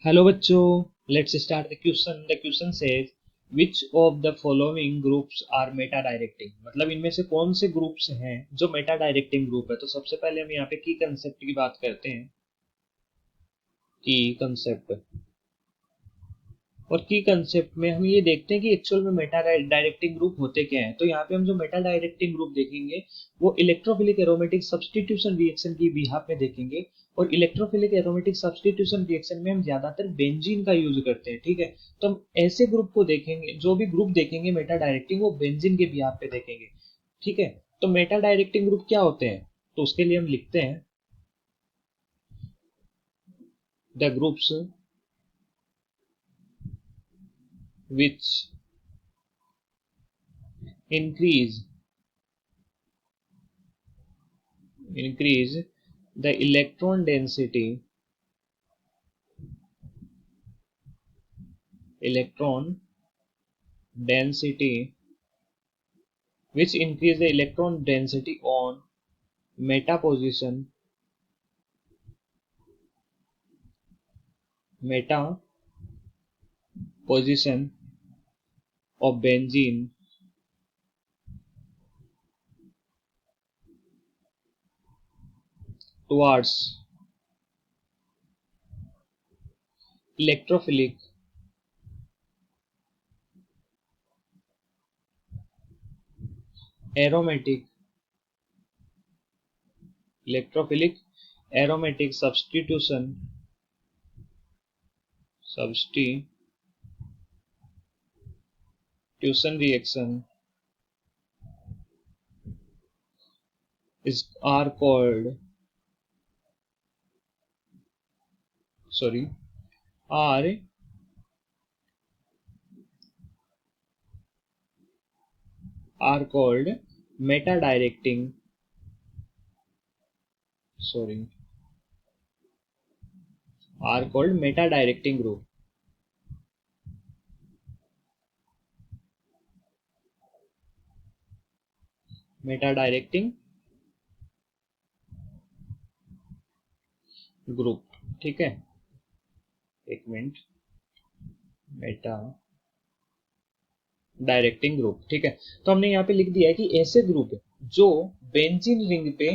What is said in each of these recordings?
Hello बच्चों, let's start the question. The question says which of the following groups are meta directing. मतलब इनमें से कौन से ग्रुप्स हैं जो मेटा डायरेक्टिंग ग्रुप है। तो सबसे पहले हम यहाँ पे की कंसेप्ट की बात करते हैं। की कंसेप्ट और की कंसेप्ट में हम ये देखते हैं कि एक्चुअल में मेटा डायरेक्टिंग ग्रुप होते क्या हैं। तो यहाँ पे हम जो मेटा डायरेक्टिंग ग्रुप देखेंगे वो इलेक्ट्रोफिलिक एरोमेटिक सब्स्टिट्यूशन रिएक्शन की बिहाफ में देखेंगे। और इलेक्ट्रोफिलिक एरोमेटिक सब्स्टिट्यूशन रिएक्शन में हम ज्यादातर बेंजीन का यूज करते हैं। ठीक है, तो हम ऐसे ग्रुप को देखेंगे, जो भी ग्रुप देखेंगे मेटा डायरेक्टिंग वो बेंजीन के बिहाफ पे देखेंगे। ठीक है, तो मेटा डायरेक्टिंग ग्रुप क्या होते हैं, तो उसके लिए हम लिखते हैं the groups which increase increase the electron density which increase the electron density on meta position of benzene towards electrophilic aromatic electrophilic aromatic substitution reaction is are called sorry are called meta directing sorry are called meta directing group. Meta directing group. ठीक है, एक minute, Meta directing group. ठीक है, तो हमने यहाँ पे लिख दिया है कि ऐसे ग्रुप जो बेंजीन रिंग पे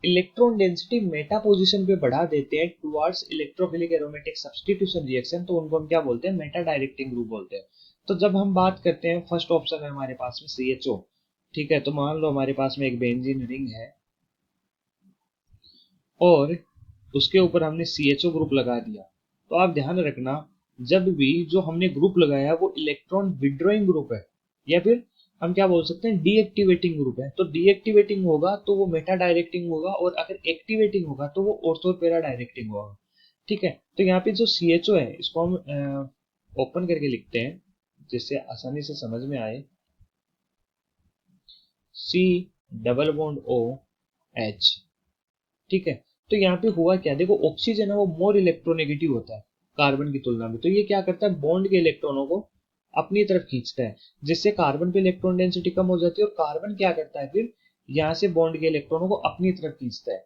इलेक्ट्रॉन डेंसिटी मेटा पोजीशन पे बढ़ा देते हैं towards electrophilic aromatic substitution reaction, तो उनको हम क्या बोलते हैं, मेटा डायरेक्टिंग ग्रुप बोलते हैं। तो जब हम बात करते हैं, फर्स्ट ऑप्शन है हमारे पास में CHO। ठीक है, तो मान लो हमारे पास में एक बेंजीन रिंग है और उसके ऊपर हमने CHO ग्रुप लगा दिया। तो आप ध्यान रखना, जब भी जो हमने ग्रुप लगाया वो इलेक्ट्रॉन विड्रॉइंग ग्रुप है या फिर हम क्या बोल सकते हैं, डीएक्टिवेटिंग ग्रुप है। तो डीएक्टिवेटिंग होगा तो वो मेटा डायरेक्टिंग होगा, और अगर एक्टिवेटिंग होगा तो वो ऑर्थो पैरा डायरेक्टिंग होगा। ठीक है, तो यहाँ पे जो CHO है इसको हम ओपन करके लिखते हैं जिससे आसानी से समझ में आए। C double bond OH। ठीक है, तो यहाँ पे हुआ क्या, देखो ऑक्सीजन है वो मोर इलेक्ट्रोनेगेटिव होता है कार्बन की तुलना में। तो ये क्या करता है, बॉन्ड के इलेक्ट्रॉनों को अपनी तरफ खींचता है, जिससे कार्बन पे इलेक्ट्रॉन डेंसिटी कम हो जाती है, और कार्बन क्या करता है फिर यहाँ से बॉन्ड के इलेक्ट्रॉनों को अपनी तरफ खींचता है।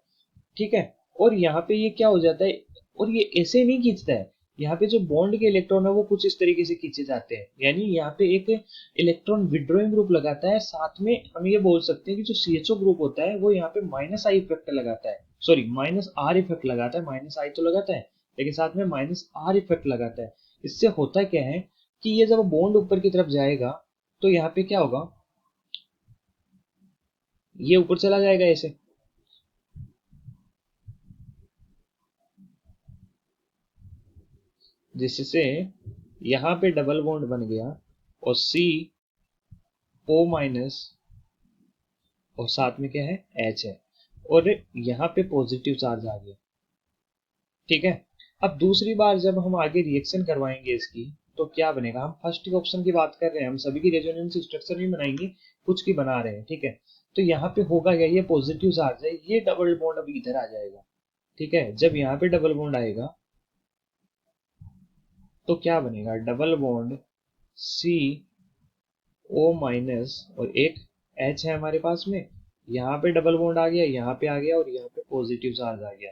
ठीक है, और यहाँ पे ये क्या हो जाता है, और ये ऐसे नहीं खींचता है, यहाँ पे जो बॉन्ड के इलेक्ट्रॉन है वो कुछ इस तरीके से खींचे जाते हैं। यानी यहाँ पे एक इलेक्ट्रॉन विड्रॉइंग ग्रुप लगाता है, साथ में हम ये बोल सकते हैं कि जो CHO ग्रुप होता है वो यहाँ पे -I इफेक्ट लगाता है, सॉरी -R इफेक्ट लगाता है। -I तो लगाता है लेकिन साथ में -R इफेक्ट लगाता है। इससे होता क्या है कि ये जब बॉन्ड ऊपर की तरफ जाएगा तो यहाँ पे क्या होगा, ये ऊपर चला जाएगा ऐसे, जिससे यहाँ पे डबल बॉन्ड बन गया और CO- और साथ में क्या है, H है, और यहाँ पे पॉजिटिव चार्ज आ गया। ठीक है, अब दूसरी बार जब हम आगे रिएक्शन करवाएंगे इसकी तो क्या बनेगा, हम फर्स्ट के ऑप्शन की बात कर रहे हैं, हम सभी की रेजोनेंस स्ट्रक्चर नहीं बनाएंगे, कुछ की बना रहे हैं। ठीक है, तो यहाँ पे होगा क्या, ये पॉजिटिव चार्ज है, ये डबल बॉन्ड अब इधर आ जाएगा। ठीक है, जब यहाँ पे डबल बॉन्ड आएगा तो क्या बनेगा, डबल बॉन्ड CO- और एक H है हमारे पास में, यहाँ पे डबल बॉन्ड आ गया, यहाँ पे आ गया, और यहाँ पे पॉजिटिव चार्ज आ गया।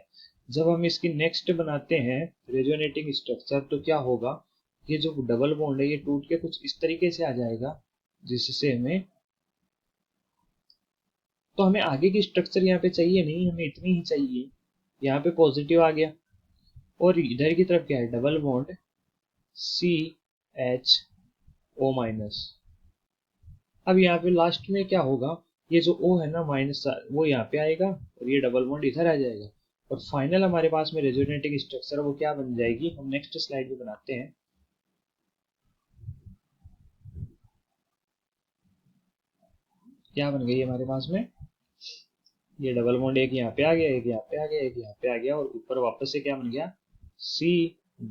जब हम इसकी नेक्स्ट बनाते हैं रेजोनेटिंग स्ट्रक्चर तो क्या होगा, ये जो डबल बॉन्ड है ये टूट के कुछ इस तरीके से आ जाएगा, जिससे हमें, तो हमें आगे की स्ट्रक्चर यहाँ पे चाहिए नहीं, हमें इतनी ही चाहिए। यहाँ पे पॉजिटिव आ गया और इधर की तरफ क्या है, डबल बॉन्ड CHO-। अब यहाँ पे लास्ट में क्या होगा, ये जो O है ना माइनस वो यहाँ पे आएगा और ये डबल बॉन्ड इधर आ जाएगा, और फाइनल हमारे पास में रेजोनेटिंग स्ट्रक्चर वो क्या बन जाएगी, हम नेक्स्ट स्लाइड में बनाते हैं। क्या बन गई हमारे पास में, ये डबल बॉन्ड एक यहाँ पे आ गया, एक यहाँ पे आ गया, एक यहाँ पे आ गया, और ऊपर वापस से क्या बन गया, C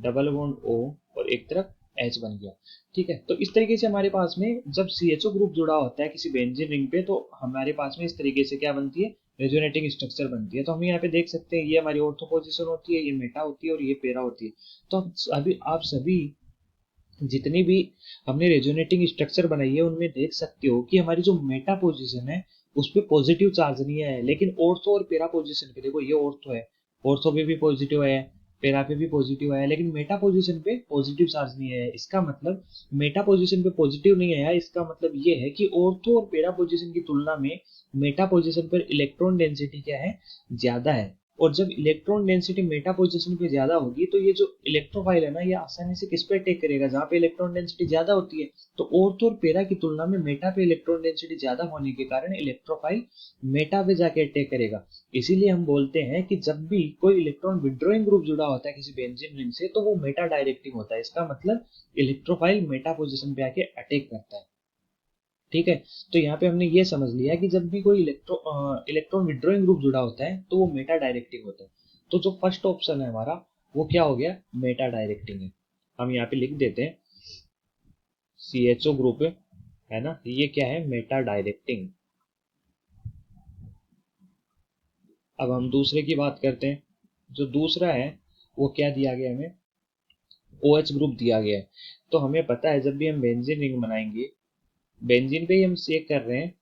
डबल बॉन्ड O और एक तरफ H बन गया। ठीक है, तो इस तरीके से हमारे पास में जब CHO ग्रुप जुड़ा होता है किसी बेंजीन रिंग पे, तो हमारे पास में इस तरीके से क्या बनती है, रेजोनेटिंग स्ट्रक्चर बनती है। तो हम यहाँ पे देख सकते हैं, ये हमारी ऑर्थो पोजीशन होती है, ये मेटा होती है और ये पेरा होती है। तो अभी आप सभी जितनी भी हमने रेजोनेटिंग स्ट्रक्चर बनाई है उनमें देख सकते हो कि हमारी जो मेटा पोजीशन है उस पर पॉजिटिव चार्ज नहीं है, लेकिन ऑर्थो और पेरा पोजीशन पे देखो, ये ऑर्थो है, ऑर्थो पे भी पॉजिटिव है, पेरा पे भी पॉजिटिव है, लेकिन मेटा पोजीशन पे पॉजिटिव चार्ज नहीं है। इसका मतलब मेटा पोजीशन पे पॉजिटिव नहीं आया, इसका मतलब ये है कि ऑर्थो और पेरा पोजीशन की तुलना में मेटा पोजीशन पर इलेक्ट्रॉन डेंसिटी क्या है, ज्यादा है। और जब इलेक्ट्रॉन डेंसिटी मेटा पोजीशन पे ज्यादा होगी तो ये जो इलेक्ट्रोफाइल है ना, ये आसानी से किस पे अटैक करेगा, जहाँ पे इलेक्ट्रॉन डेंसिटी ज्यादा होती है। तो ऑर्थो और पेरा की तुलना में मेटा पे इलेक्ट्रॉन डेंसिटी ज्यादा होने के कारण इलेक्ट्रोफाइल मेटा पे जाके अटैक करेगा। इसीलिए हम बोलते हैं कि जब भी कोई इलेक्ट्रॉन विड्रॉइंग ग्रुप जुड़ा होता है किसी बेंजीन रिंग से, तो वो मेटा डायरेक्टिंग होता है। इसका मतलब इलेक्ट्रोफाइल मेटा पोजिशन पे आके अटैक करता है। ठीक है, तो यहाँ पे हमने ये समझ लिया कि जब भी कोई इलेक्ट्रॉन विड्रॉइंग ग्रुप जुड़ा होता है तो वो मेटा डायरेक्टिंग होता है। तो जो फर्स्ट ऑप्शन है हमारा वो क्या हो गया, मेटा डायरेक्टिंग है। हम यहाँ पे लिख देते हैं CHO ग्रुप है ना, ये क्या है, मेटा डायरेक्टिंग। अब हम दूसरे की बात करते हैं। जो दूसरा है वो क्या दिया गया हमें, OH ग्रुप दिया गया है। तो हमें पता है जब भी हम बेंजीन रिंग बनाएंगे, बेंजीन पे ही हम चेक कर रहे हैं,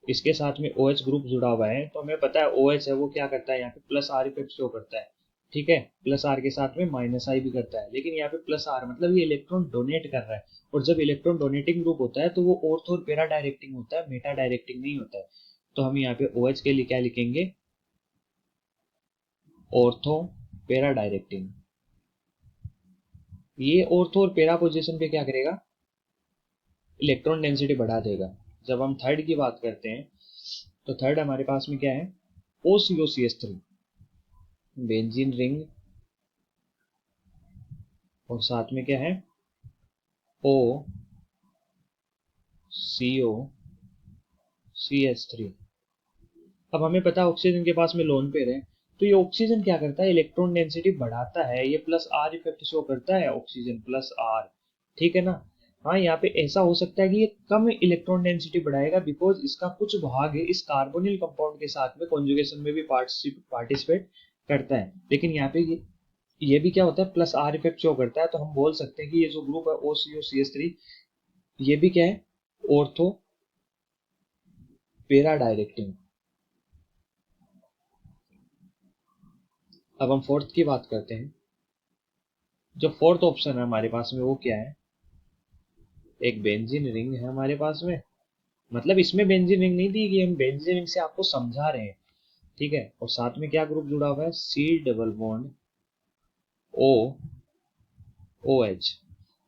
इसके साथ में OH ग्रुप जुड़ा हुआ है, तो हमें पता है OH है वो क्या करता है, यहाँ पे प्लस आर इफेक्ट शो करता है। ठीक है, प्लस आर के साथ में माइनस आई भी करता है, लेकिन यहाँ पे प्लस आर मतलब ये इलेक्ट्रॉन डोनेट कर रहा है। और जब इलेक्ट्रॉन डोनेटिंग ग्रुप होता है तो वो ऑर्थो और पेरा डायरेक्टिंग होता है, मेटा डायरेक्टिंग नहीं होता है। तो हम यहाँ पे OH के लिए क्या लिखेंगे, ऑर्थो पेरा डायरेक्टिंग। ये ऑर्थो और पेरा पोजिशन पे क्या करेगा, इलेक्ट्रॉन डेंसिटी बढ़ा देगा। जब हम थर्ड की बात करते हैं तो थर्ड हमारे पास में क्या है, OCO-CH3 बेंजीन रिंग, और साथ में क्या है, OCO-CH3। अब हमें पता है ऑक्सीजन के पास में लोन पेयर है, तो ये ऑक्सीजन क्या करता है, इलेक्ट्रॉन डेंसिटी बढ़ाता है, ये प्लस आर इफेक्ट शो करता है, ऑक्सीजन प्लस आर। ठीक है ना। हाँ, यहाँ पे ऐसा हो सकता है कि ये कम इलेक्ट्रॉन डेंसिटी बढ़ाएगा, बिकॉज इसका कुछ भाग है इस कार्बोनिल कंपाउंड के साथ में कॉन्जुगेशन में भी पार्टिसिपेट करता है। लेकिन यहाँ पे ये भी क्या होता है, प्लस आर इफेक्ट शो करता है। तो हम बोल सकते हैं कि ये जो ग्रुप है OCO-CH3 ये भी क्या है, ऑर्थो पेरा डायरेक्टिंग। अब हम फोर्थ की बात करते हैं। जो फोर्थ ऑप्शन है हमारे पास में वो क्या है, एक बेंजीन रिंग है हमारे पास में, मतलब इसमें बेंजीन रिंग नहीं दी गई, हम बेंजीन रिंग से आपको समझा रहे हैं। ठीक है, और साथ में क्या ग्रुप जुड़ा हुआ है, C डबल बॉन्ड OH।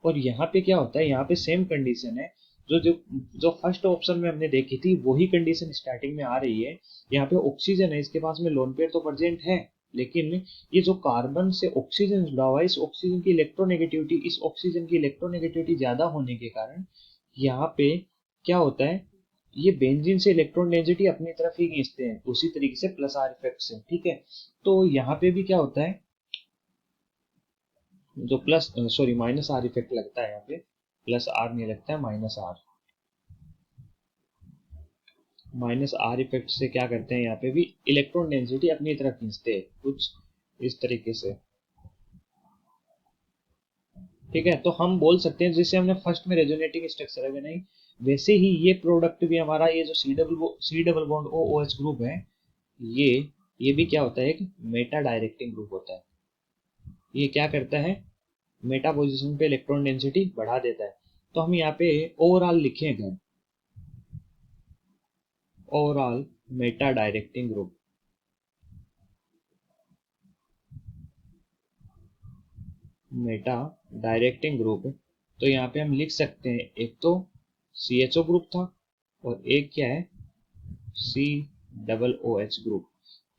और यहाँ पे क्या होता है, यहाँ पे सेम कंडीशन है, जो जो जो फर्स्ट ऑप्शन में हमने देखी थी वही कंडीशन स्टार्टिंग में आ रही है। यहाँ पे ऑक्सीजन है, इसके पास में लोन पेयर तो प्रेजेंट है, लेकिन ये जो कार्बन से ऑक्सीजन जुड़ा हुआ है, इस ऑक्सीजन की इलेक्ट्रोनेगेटिविटी ज्यादा होने के कारण यहाँ पे क्या होता है, ये बेंजीन से इलेक्ट्रॉन डेंसिटी अपनी तरफ ही खींचते हैं, उसी तरीके से प्लस आर इफेक्ट से। ठीक है, तो यहाँ पे भी क्या होता है, जो plus sorry minus are effect लगता है, यहाँ पे प्लस आर नहीं लगता है, माइनस आर इफेक्ट से क्या करते हैं, यहाँ पे भी इलेक्ट्रॉन डेंसिटी अपनी तरफ खींचते हैं कुछ इस तरीके से। ठीक है, तो हम बोल सकते हैं जैसे हमने फर्स्ट में रेजोनेटिंग स्ट्रक्चर बनाई, वैसे ही ये प्रोडक्ट भी हमारा, ये जो C double bond OH group है, ये ये भी क्या होता है, एक मेटा डायरेक्टिंग ग्रुप होता है। ये क्या करता है, मेटा पोजीशन पे इलेक्ट्रॉन डेंसिटी बढ़ा देता है। तो हम यहाँ पे ओवरऑल लिखें अगर, overall Meta directing group, Meta directing group, तो यहाँ पे हम लिख सकते हैं एक तो CHO ग्रुप था और एक क्या है, COOH ग्रुप।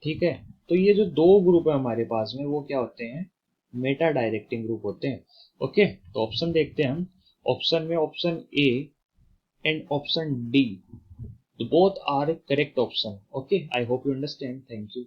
ठीक है, तो ये जो दो ग्रुप है हमारे पास में वो क्या होते हैं, मेटा डायरेक्टिंग ग्रुप होते हैं। ओके, तो ऑप्शन देखते हैं हम। ऑप्शन में option A and option D, both are correct option. Okay, I hope you understand, thank you.